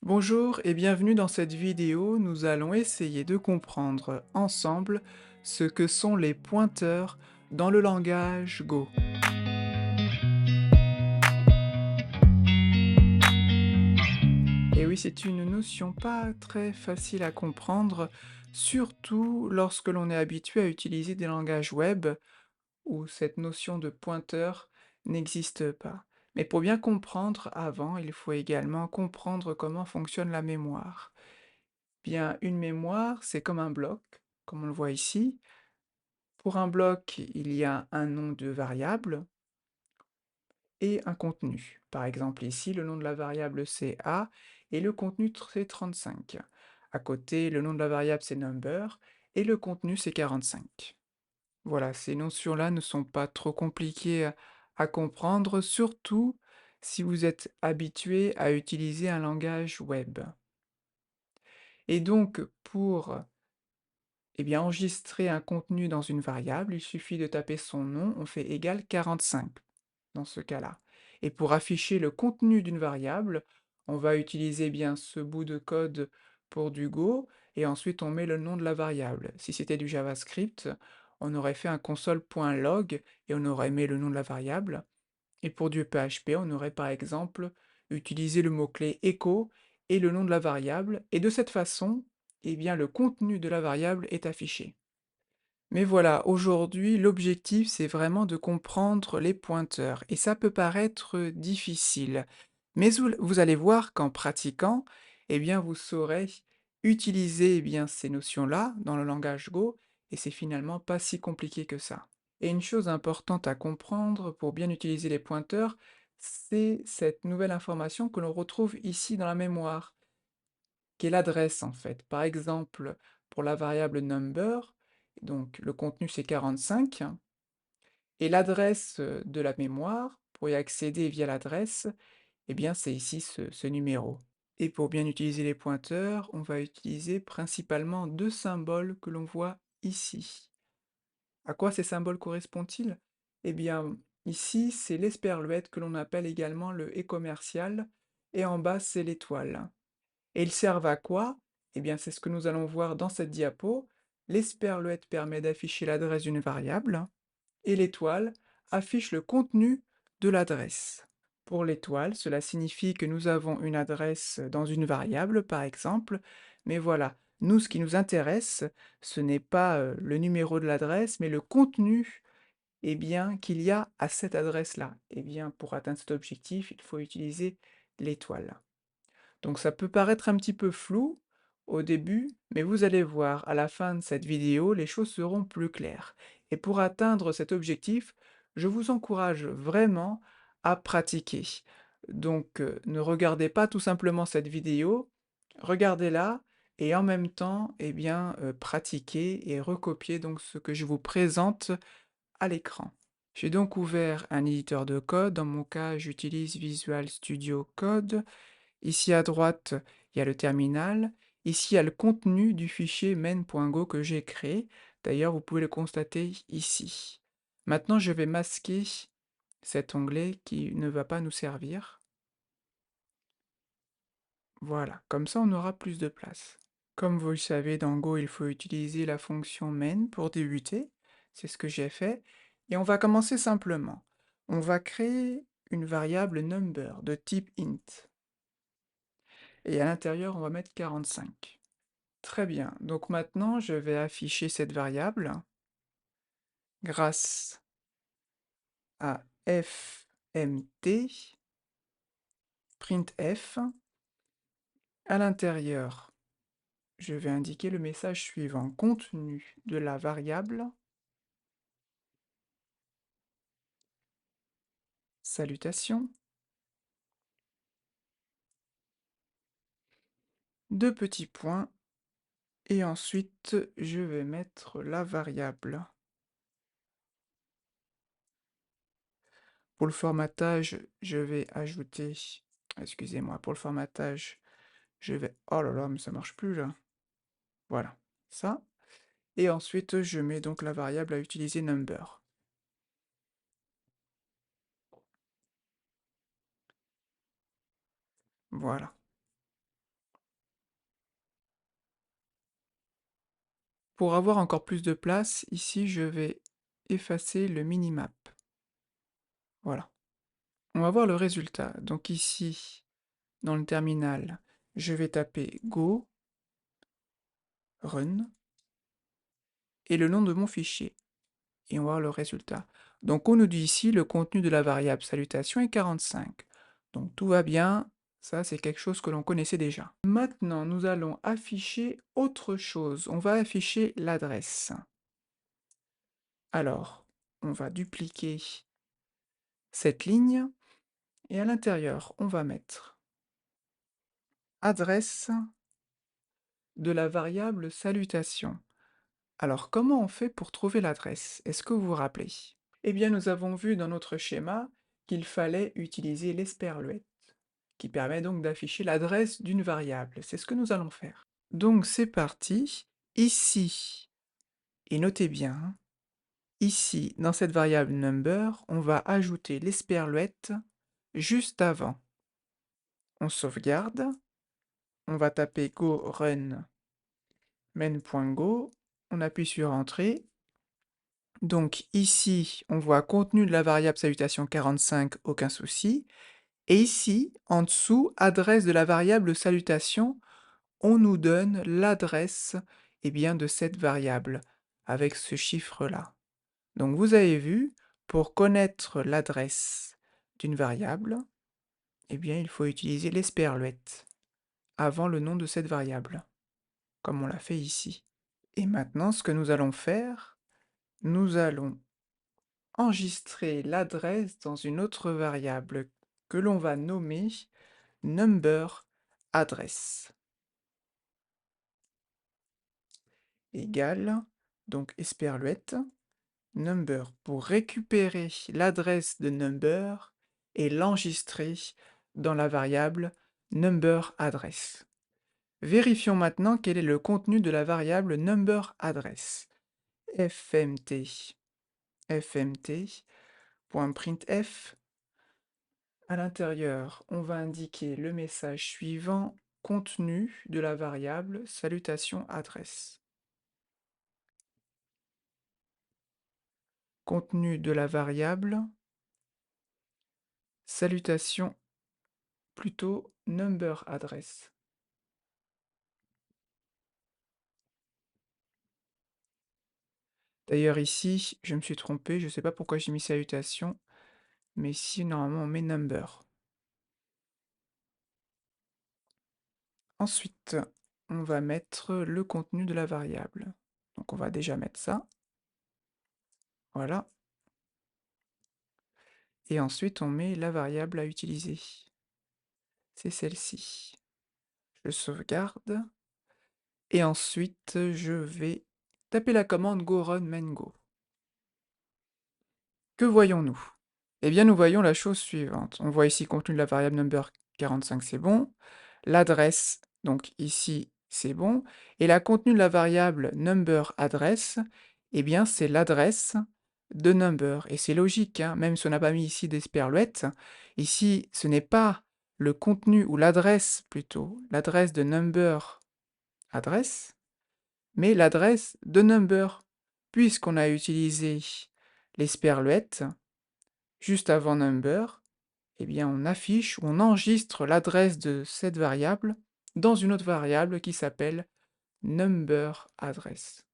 Bonjour et bienvenue dans cette vidéo. Nous allons essayer de comprendre ensemble ce que sont les pointeurs dans le langage Go. Et oui, c'est une notion pas très facile à comprendre, surtout lorsque l'on est habitué à utiliser des langages web où cette notion de pointeur n'existe pas. Mais pour bien comprendre avant, il faut également comprendre comment fonctionne la mémoire. Bien, une mémoire, c'est comme un bloc, comme on le voit ici. Pour un bloc, il y a un nom de variable et un contenu. Par exemple, ici, le nom de la variable c'est A et le contenu c'est 35. À côté, le nom de la variable c'est number et le contenu c'est 45. Voilà, ces notions-là ne sont pas trop compliquées à comprendre, surtout si vous êtes habitué à utiliser un langage web. Et donc, pour enregistrer un contenu dans une variable, il suffit de taper son nom, on fait égal 45 dans ce cas-là. Et pour afficher le contenu d'une variable, on va utiliser bien ce bout de code pour du Go, et ensuite on met le nom de la variable. Si c'était du JavaScript, on aurait fait un console.log et on aurait mis le nom de la variable. Et pour du PHP, on aurait par exemple utilisé le mot-clé echo et le nom de la variable, et de cette façon, eh bien, le contenu de la variable est affiché. Mais voilà, aujourd'hui, l'objectif, c'est vraiment de comprendre les pointeurs, et ça peut paraître difficile. Mais vous allez voir qu'en pratiquant, eh bien, vous saurez utiliser ces notions-là dans le langage Go, et c'est finalement pas si compliqué que ça. Et une chose importante à comprendre pour bien utiliser les pointeurs, c'est cette nouvelle information que l'on retrouve ici dans la mémoire, qui est l'adresse en fait. Par exemple, pour la variable number, donc le contenu c'est 45, et l'adresse de la mémoire, pour y accéder via l'adresse, eh bien c'est ici ce numéro. Et pour bien utiliser les pointeurs, on va utiliser principalement deux symboles que l'on voit ici. À quoi ces symboles correspondent-ils? Eh bien, ici, c'est l'esperluette que l'on appelle également le et commercial, et en bas, c'est l'étoile. Et ils servent à quoi? Eh bien, c'est ce que nous allons voir dans cette diapo. L'esperluette permet d'afficher l'adresse d'une variable, et l'étoile affiche le contenu de l'adresse. Pour l'étoile, cela signifie que nous avons une adresse dans une variable, par exemple, mais voilà, nous, ce qui nous intéresse, ce n'est pas le numéro de l'adresse, mais le contenu qu'il y a à cette adresse-là. Eh bien, pour atteindre cet objectif, il faut utiliser l'étoile. Donc ça peut paraître un petit peu flou au début, mais vous allez voir, à la fin de cette vidéo, les choses seront plus claires. Et pour atteindre cet objectif, je vous encourage vraiment à pratiquer. Donc ne regardez pas tout simplement cette vidéo, regardez-la et en même temps, pratiquez et recopiez donc ce que je vous présente à l'écran. J'ai donc ouvert un éditeur de code. Dans mon cas, j'utilise Visual Studio Code. Ici à droite, il y a le terminal. Ici, il y a le contenu du fichier main.go que j'ai créé. D'ailleurs, vous pouvez le constater ici. Maintenant, je vais masquer cet onglet qui ne va pas nous servir. Voilà, comme ça, on aura plus de place. Comme vous le savez, dans Go, il faut utiliser la fonction main pour débuter. C'est ce que j'ai fait. Et on va commencer simplement. On va créer une variable number de type int. Et à l'intérieur, on va mettre 45. Très bien. Donc maintenant, je vais afficher cette variable grâce à fmt printf. À l'intérieur, je vais indiquer le message suivant: contenu de la variable, salutations, deux petits points, et ensuite je vais mettre la variable. Pour le formatage, je vais ajouter, excusez-moi, pour le formatage, je vais, oh là là, mais ça marche plus là. Voilà, ça. Et ensuite, je mets donc la variable à utiliser number. Voilà. Pour avoir encore plus de place, ici, je vais effacer le minimap. Voilà. On va voir le résultat. Donc ici, dans le terminal, je vais taper go, run, et le nom de mon fichier. Et on va voir le résultat. Donc on nous dit ici, le contenu de la variable salutation est 45. Donc tout va bien, ça c'est quelque chose que l'on connaissait déjà. Maintenant, nous allons afficher autre chose. On va afficher l'adresse. Alors, on va dupliquer cette ligne, et à l'intérieur, on va mettre adresse de la variable salutation. Alors, comment on fait pour trouver l'adresse? Est-ce que vous vous rappelez? Eh bien, nous avons vu dans notre schéma qu'il fallait utiliser l'esperluette, qui permet donc d'afficher l'adresse d'une variable. C'est ce que nous allons faire. Donc, c'est parti. Ici, et notez bien, hein, ici, dans cette variable number, on va ajouter l'esperluette juste avant. On sauvegarde, on va taper go run main.go, on appuie sur entrée. Donc ici, on voit contenu de la variable salutation 45, aucun souci. Et ici, en dessous, adresse de la variable salutation, on nous donne l'adresse bien, de cette variable, avec ce chiffre-là. Donc vous avez vu, pour connaître l'adresse d'une variable, bien, il faut utiliser l'esperluette avant le nom de cette variable, comme on l'a fait ici. Et maintenant, ce que nous allons faire, nous allons enregistrer l'adresse dans une autre variable que l'on va nommer number address égale, donc esperluette, number pour récupérer l'adresse de number et l'enregistrer dans la variable number address. Vérifions maintenant quel est le contenu de la variable number address. fmt fmt.printf. À l'intérieur, on va indiquer le message suivant, contenu de la variable salutation adresse. Contenu de la variable salutation plutôt number address. D'ailleurs ici, je me suis trompé, je ne sais pas pourquoi j'ai mis salutation, mais ici normalement on met number. Ensuite, on va mettre le contenu de la variable. Donc on va déjà mettre ça. Voilà. Et ensuite on met la variable à utiliser. C'est celle-ci. Je sauvegarde. Et ensuite, je vais taper la commande go run main go. Que voyons-nous? Eh bien, nous voyons la chose suivante. On voit ici contenu de la variable number 45, c'est bon. L'adresse, donc ici, c'est bon. Et la contenu de la variable number address, eh bien, c'est l'adresse de number. Et c'est logique, hein, même si on n'a pas mis ici d'esperluette. Ici, ce n'est pas le contenu, ou l'adresse plutôt, l'adresse de number address, mais l'adresse de number, puisqu'on a utilisé l'esperluette juste avant number, eh bien on affiche ou on enregistre l'adresse de cette variable dans une autre variable qui s'appelle number address.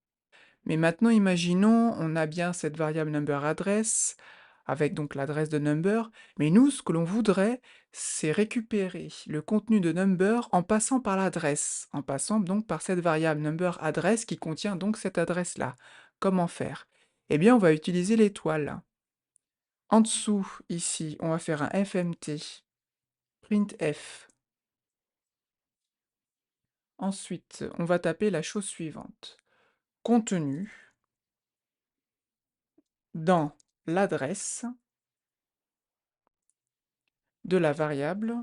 Mais maintenant, imaginons, on a bien cette variable number address, avec donc l'adresse de number, mais nous, ce que l'on voudrait, c'est récupérer le contenu de number en passant par l'adresse, en passant donc par cette variable number address qui contient donc cette adresse-là. Comment faire? Eh bien, on va utiliser l'étoile. En dessous, ici, on va faire un fmt, printf. Ensuite, on va taper la chose suivante. Contenu dans l'adresse de la variable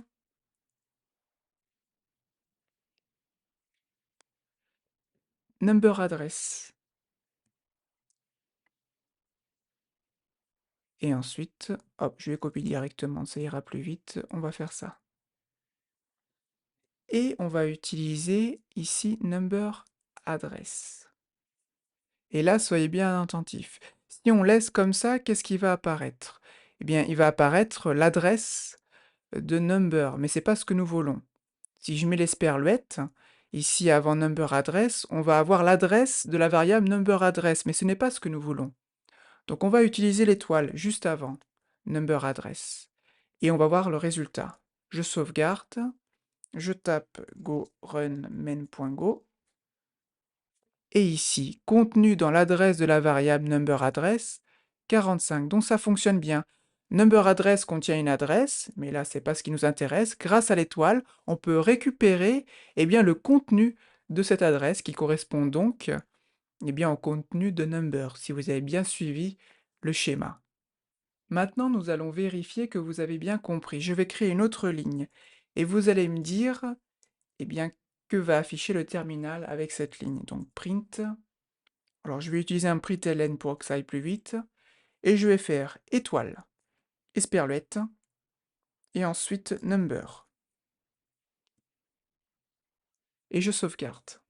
number address. Et ensuite, hop, je vais copier directement, ça ira plus vite, on va faire ça. Et on va utiliser ici number address. Et là, soyez bien attentifs. Si on laisse comme ça, qu'est-ce qui va apparaître? Eh bien, il va apparaître l'adresse de number, mais c'est pas ce que nous voulons. Si je mets l'esperluette, ici avant number address, on va avoir l'adresse de la variable number address, mais ce n'est pas ce que nous voulons. Donc on va utiliser l'étoile juste avant number address. Et on va voir le résultat. Je sauvegarde, je tape go run main.go, et ici, contenu dans l'adresse de la variable number address, 45. Donc ça fonctionne bien. Number address contient une adresse, mais là c'est pas ce qui nous intéresse. Grâce à l'étoile, on peut récupérer bien, le contenu de cette adresse qui correspond donc bien, au contenu de number, si vous avez bien suivi le schéma. Maintenant, nous allons vérifier que vous avez bien compris. Je vais créer une autre ligne et vous allez me dire bien, que va afficher le terminal avec cette ligne. Donc print. Alors je vais utiliser un println pour que ça aille plus vite. Et je vais faire étoile, esperluette, et ensuite number. Et je sauvegarde.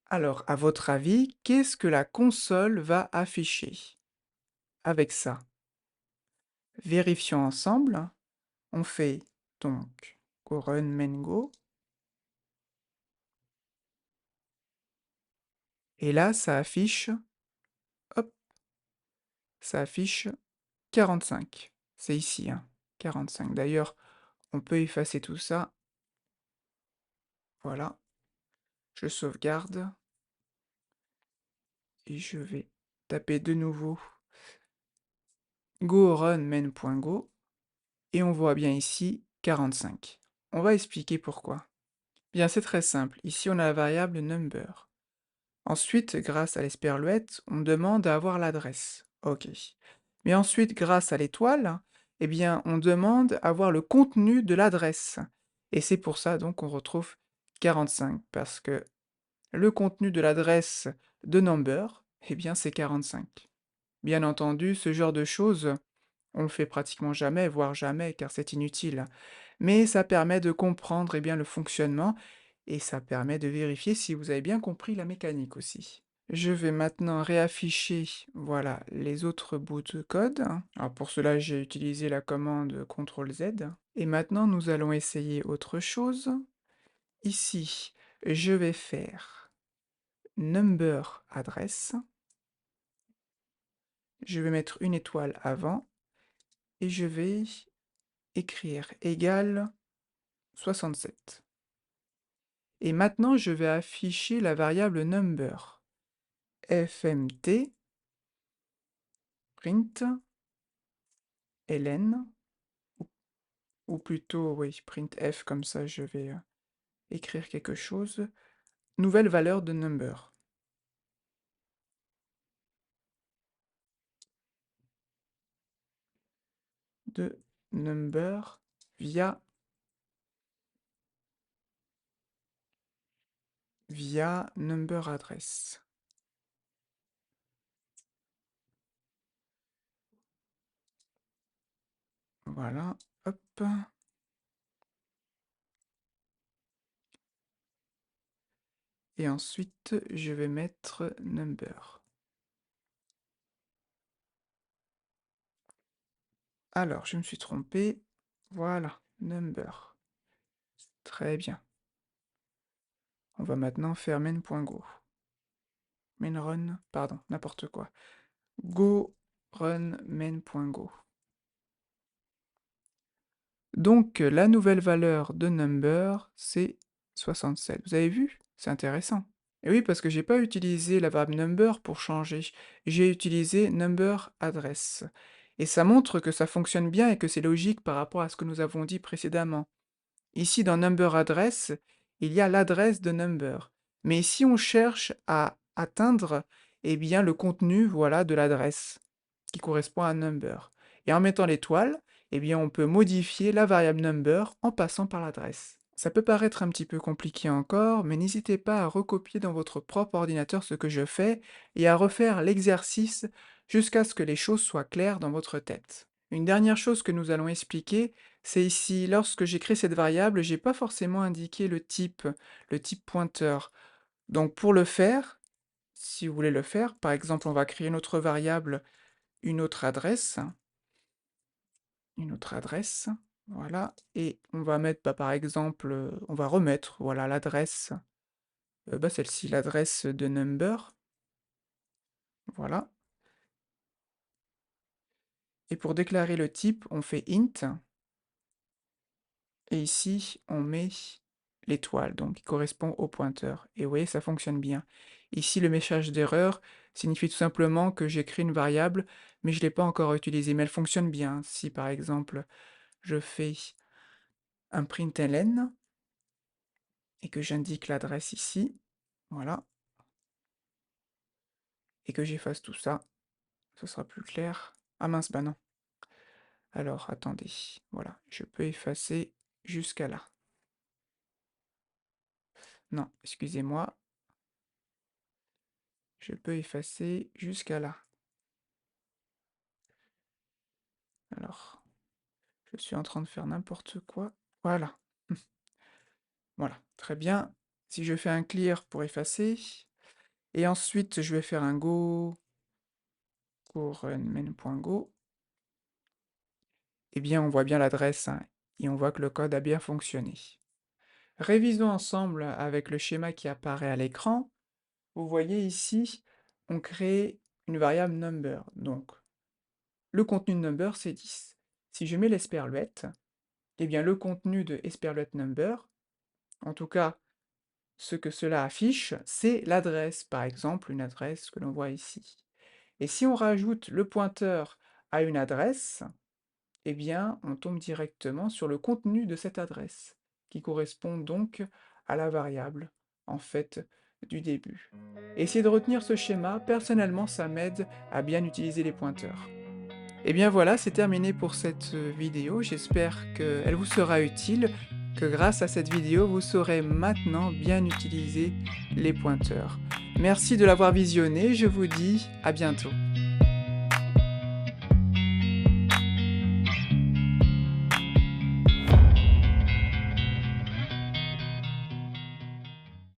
Alors, à votre avis, qu'est-ce que la console va afficher avec ça? Vérifions ensemble. On fait donc go run main go. Et là, ça affiche, hop, ça affiche 45. C'est ici, hein, 45. D'ailleurs, on peut effacer tout ça. Voilà. Je sauvegarde. Et je vais taper de nouveau go run main.go. Et on voit bien ici 45. On va expliquer pourquoi. Bien, c'est très simple. Ici, on a la variable number. Ensuite, grâce à l'esperluette, on demande à avoir l'adresse. OK. Mais ensuite, grâce à l'étoile, bien, on demande à avoir le contenu de l'adresse. Et c'est pour ça, donc, qu'on retrouve 45, parce que le contenu de l'adresse de number, bien, c'est 45. Bien entendu, ce genre de choses, on le fait pratiquement jamais, voire jamais, car c'est inutile. Mais ça permet de comprendre bien, le fonctionnement, et ça permet de vérifier si vous avez bien compris la mécanique aussi. Je vais maintenant réafficher, voilà, les autres bouts de code. Alors pour cela, j'ai utilisé la commande CTRL-Z. Et maintenant, nous allons essayer autre chose. Ici, je vais faire number address. Je vais mettre une étoile avant. Et je vais écrire égal 67. Et maintenant, je vais afficher la variable number. fmt print ln, ou plutôt, oui, printf, comme ça je vais écrire quelque chose. Nouvelle valeur de number. De number via number address. Voilà, hop. Et ensuite, je vais mettre number. Alors, je me suis trompé. Voilà, number. Très bien. On va maintenant faire main.go. Main run, pardon, n'importe quoi. Go run main.go. Donc, la nouvelle valeur de number, c'est 67. Vous avez vu? C'est intéressant. Et oui, parce que j'ai pas utilisé la variable number pour changer. J'ai utilisé number address. Et ça montre que ça fonctionne bien et que c'est logique par rapport à ce que nous avons dit précédemment. Ici, dans number address, il y a l'adresse de number. Mais si on cherche à atteindre, bien, le contenu, voilà, de l'adresse, qui correspond à number. Et en mettant l'étoile, bien, on peut modifier la variable number en passant par l'adresse. Ça peut paraître un petit peu compliqué encore, mais n'hésitez pas à recopier dans votre propre ordinateur ce que je fais, et à refaire l'exercice jusqu'à ce que les choses soient claires dans votre tête. Une dernière chose que nous allons expliquer, c'est ici, lorsque j'ai créé cette variable, j'ai pas forcément indiqué le type pointeur. Donc pour le faire, si vous voulez le faire, par exemple, on va créer une autre variable, une autre adresse, voilà, et on va mettre, bah, par exemple, on va remettre, voilà, l'adresse, bah, celle-ci, l'adresse de number, voilà, et pour déclarer le type, on fait int, et ici, on met l'étoile, donc qui correspond au pointeur. Et vous voyez, ça fonctionne bien. Ici, le message d'erreur signifie tout simplement que j'écris une variable, mais je ne l'ai pas encore utilisée, mais elle fonctionne bien. Si par exemple, je fais un println et que j'indique l'adresse ici, voilà, et que j'efface tout ça, ce sera plus clair. Ah mince, bah non. Alors, attendez, voilà, je peux effacer jusqu'à là. Non, excusez-moi, je peux effacer jusqu'à là. Alors, je suis en train de faire n'importe quoi. Voilà. Voilà, très bien. Si je fais un clear pour effacer, et ensuite je vais faire un go pour main.go, eh bien on voit bien l'adresse, hein, et on voit que le code a bien fonctionné. Révisons ensemble avec le schéma qui apparaît à l'écran. Vous voyez ici, on crée une variable number. Donc, le contenu de number, c'est 10. Si je mets l'esperluette, eh bien le contenu de esperluette number, en tout cas ce que cela affiche, c'est l'adresse, par exemple une adresse que l'on voit ici. Et si on rajoute le pointeur à une adresse, eh bien on tombe directement sur le contenu de cette adresse, qui correspond donc à la variable, en fait, du début. Essayez de retenir ce schéma, personnellement ça m'aide à bien utiliser les pointeurs. Et bien voilà, c'est terminé pour cette vidéo, j'espère qu'elle vous sera utile, que grâce à cette vidéo, vous saurez maintenant bien utiliser les pointeurs. Merci de l'avoir visionné, je vous dis à bientôt.